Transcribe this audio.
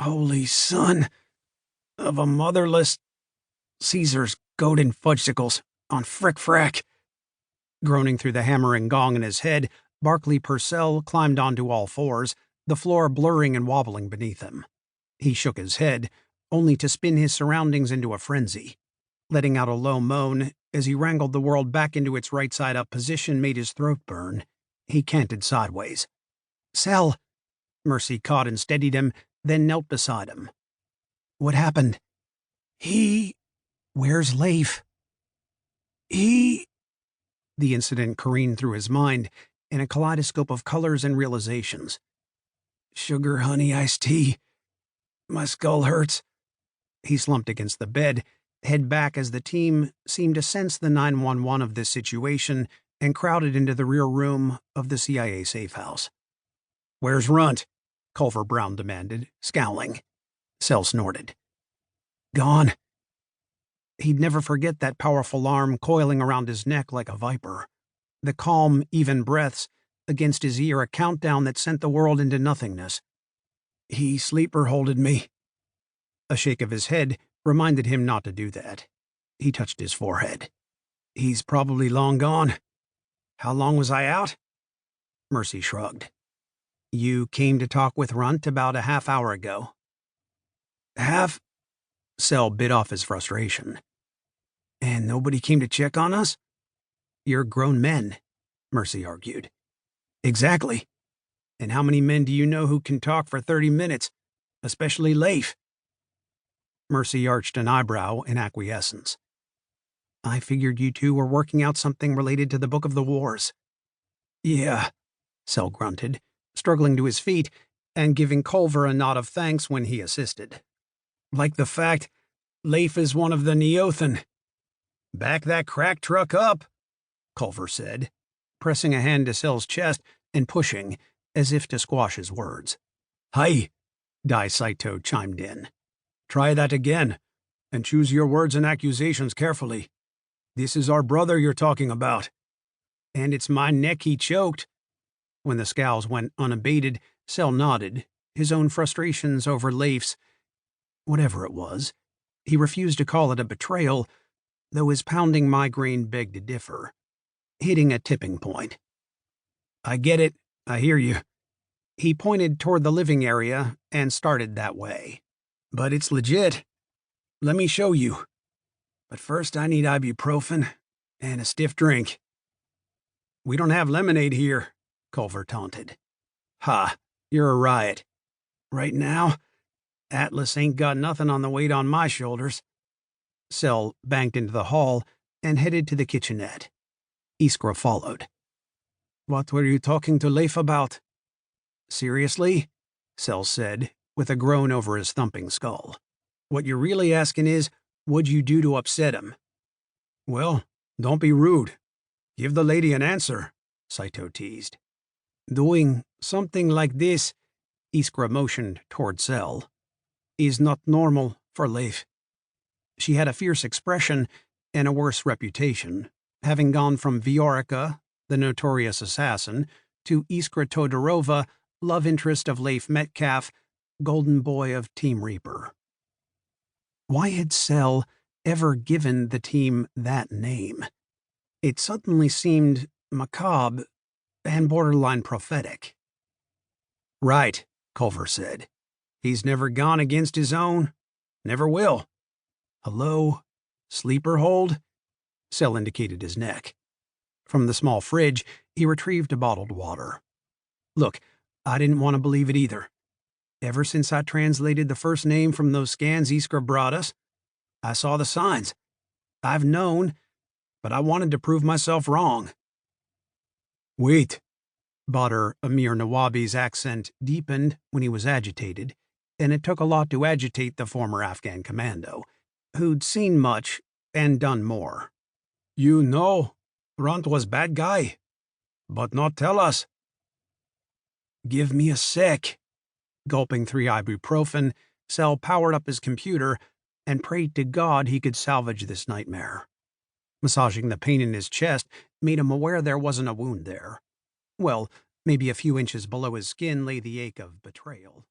Holy son of a motherless Caesar's goat and fudgesicles on frick-frack. Groaning through the hammering gong in his head, Barclay Purcell climbed onto all fours, the floor blurring and wobbling beneath him. He shook his head, only to spin his surroundings into a frenzy. Letting out a low moan as he wrangled the world back into its right-side-up position made his throat burn. He canted sideways. "Sel!" Mercy caught and steadied him, then knelt beside him. "What happened?" "Where's Leif?" The incident careened through his mind in a kaleidoscope of colors and realizations. "Sugar, honey, iced tea. My skull hurts." He slumped against the bed, head back as the team seemed to sense the 911 of this situation and crowded into the rear room of the CIA safe house. "Where's Runt?" Culver Brown demanded, scowling. Sel snorted. "Gone." He'd never forget that powerful arm coiling around his neck like a viper. The calm, even breaths against his ear, a countdown that sent the world into nothingness. "He sleeper-holded me." A shake of his head reminded him not to do that. He touched his forehead. "He's probably long gone." "How long was I out?" Mercy shrugged. "You came to talk with Runt about a half hour ago." "Half?" Sel bit off his frustration. "And nobody came to check on us?" "You're grown men," Mercy argued. "Exactly. And how many men do you know who can talk for 30 minutes, especially Leif?" Mercy arched an eyebrow in acquiescence. "I figured you two were working out something related to the Book of the Wars." "Yeah," Sel grunted, struggling to his feet and giving Culver a nod of thanks when he assisted. "Like the fact Leif is one of the Neothan." "Back that crack truck up," Culver said, pressing a hand to Sel's chest and pushing, as if to squash his words. "Hi," Dai Saito chimed in. "Try that again, and choose your words and accusations carefully. This is our brother you're talking about." "And it's my neck he choked." When the scowls went unabated, Sel nodded, his own frustrations over Leif's whatever it was. He refused to call it a betrayal, though his pounding migraine begged to differ, hitting a tipping point. "I get it. I hear you." He pointed toward the living area and started that way. "But it's legit. Let me show you. But first I need ibuprofen and a stiff drink." "We don't have lemonade here," Culver taunted. "Ha, you're a riot. Right now, Atlas ain't got nothing on the weight on my shoulders." Sel banked into the hall and headed to the kitchenette. Iskra followed. "What were you talking to Leif about?" "Seriously?" Sel said, with a groan over his thumping skull. "What you're really asking is, what'd you do to upset him?" "Well, don't be rude. Give the lady an answer," Saito teased. "Doing something like this," Iskra motioned toward Sel, "is not normal for Leif." She had a fierce expression and a worse reputation, having gone from Viorica, the notorious assassin, to Iskra Todorova, love interest of Leif Metcalfe, golden boy of Team Reaper. Why had Sel ever given the team that name? It suddenly seemed macabre and borderline prophetic. "Right," Culver said. "He's never gone against his own. Never will. A low sleeper hold?" Sel indicated his neck. From the small fridge, he retrieved a bottled water. "Look, I didn't want to believe it either. Ever since I translated the first name from those scans Iskra brought us, I saw the signs. I've known, but I wanted to prove myself wrong." "Wait." Badr Amir Nawabi's accent deepened when he was agitated, and it took a lot to agitate the former Afghan commando, who'd seen much and done more. "You know, Runt was bad guy, but not tell us." "Give me a sec." Gulping 3 ibuprofen, Sel powered up his computer and prayed to God he could salvage this nightmare. Massaging the pain in his chest made him aware there wasn't a wound there. Well, maybe a few inches below his skin lay the ache of betrayal.